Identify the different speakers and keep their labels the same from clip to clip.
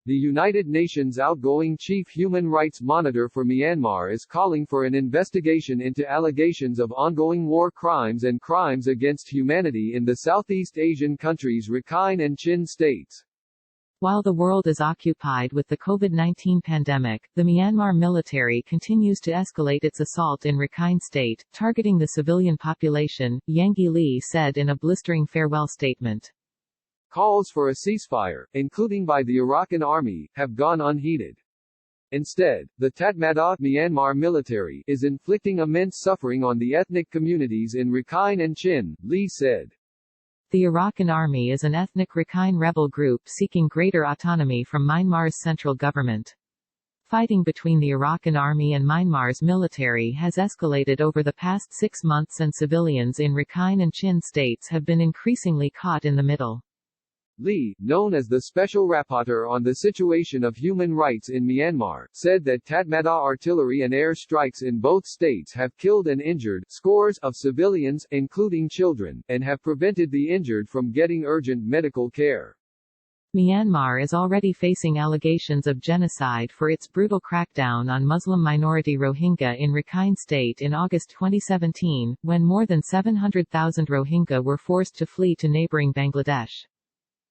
Speaker 1: The United Nations outgoing Chief Human Rights Monitor for Myanmar is calling for an investigation into allegations of ongoing war crimes and crimes against humanity in the Southeast Asian countries Rakhine and Chin States.
Speaker 2: While the world is occupied with the COVID-19 pandemic, the Myanmar military continues to escalate its assault in Rakhine State, targeting the civilian population, Yanghee Lee said in a blistering farewell statement.
Speaker 1: Calls for a ceasefire, including by the Arakan army, have gone unheeded. Instead, the Tatmadaw Myanmar military is inflicting immense suffering on the ethnic communities in Rakhine and Chin, Lee said.
Speaker 2: The Arakan army is an ethnic Rakhine rebel group seeking greater autonomy from Myanmar's central government. Fighting between the Arakan army and Myanmar's military has escalated over the past 6 months, and civilians in Rakhine and Chin states have been increasingly caught in the middle.
Speaker 1: Lee, known as the Special Rapporteur on the situation of human rights in Myanmar, said that Tatmadaw artillery and air strikes in both states have killed and injured scores of civilians, including children, and have prevented the injured from getting urgent medical care.
Speaker 2: Myanmar is already facing allegations of genocide for its brutal crackdown on Muslim minority Rohingya in Rakhine State in August 2017, when more than 700,000 Rohingya were forced to flee to neighboring Bangladesh.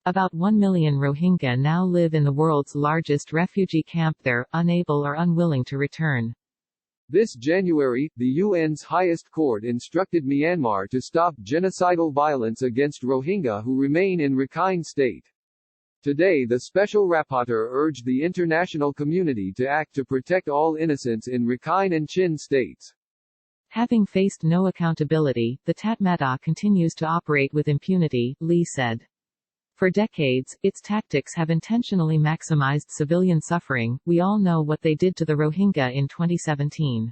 Speaker 2: About 1 million Rohingya now live in the world's largest refugee camp there, unable or unwilling to return.
Speaker 1: This January, the UN's highest court instructed Myanmar to stop genocidal violence against Rohingya who remain in Rakhine State. Today the Special Rapporteur urged the international community to act to protect all innocents in Rakhine and Chin states.
Speaker 2: Having faced no accountability, the Tatmadaw continues to operate with impunity, Lee said. For decades, its tactics have intentionally maximized civilian suffering. We all know what they did to the Rohingya in 2017.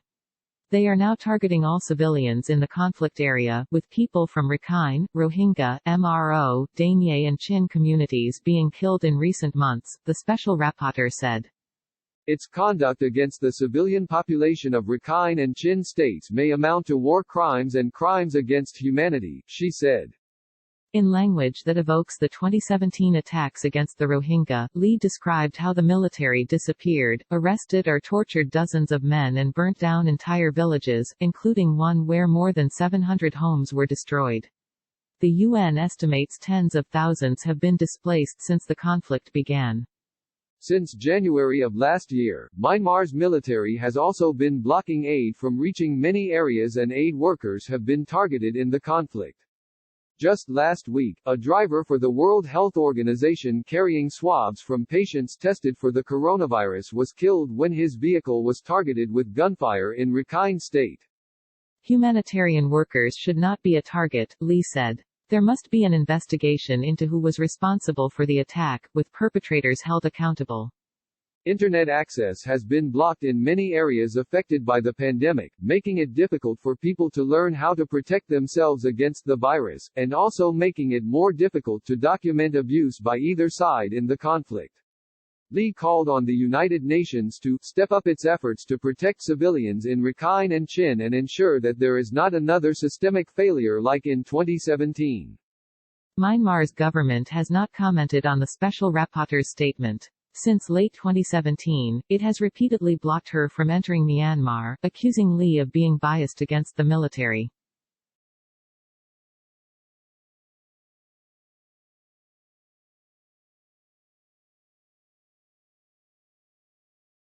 Speaker 2: They are now targeting all civilians in the conflict area, with people from Rakhine, Rohingya, Mro, Danye and Chin communities being killed in recent months, the Special Rapporteur said.
Speaker 1: Its conduct against the civilian population of Rakhine and Chin states may amount to war crimes and crimes against humanity, she said.
Speaker 2: In language that evokes the 2017 attacks against the Rohingya, Lee described how the military disappeared, arrested or tortured dozens of men and burnt down entire villages, including one where more than 700 homes were destroyed. The UN estimates tens of thousands have been displaced since the conflict began.
Speaker 1: Since January of last year, Myanmar's military has also been blocking aid from reaching many areas, and aid workers have been targeted in the conflict. Just last week, a driver for the World Health Organization carrying swabs from patients tested for the coronavirus was killed when his vehicle was targeted with gunfire in Rakhine State.
Speaker 2: Humanitarian workers should not be a target, Lee said. There must be an investigation into who was responsible for the attack, with perpetrators held accountable.
Speaker 1: Internet access has been blocked in many areas affected by the pandemic, making it difficult for people to learn how to protect themselves against the virus, and also making it more difficult to document abuse by either side in the conflict. Lee called on the United Nations to step up its efforts to protect civilians in Rakhine and Chin and ensure that there is not another systemic failure like in 2017.
Speaker 2: Myanmar's government has not commented on the Special Rapporteur's statement. Since late 2017, it has repeatedly blocked her from entering Myanmar, accusing Lee of being biased against the military.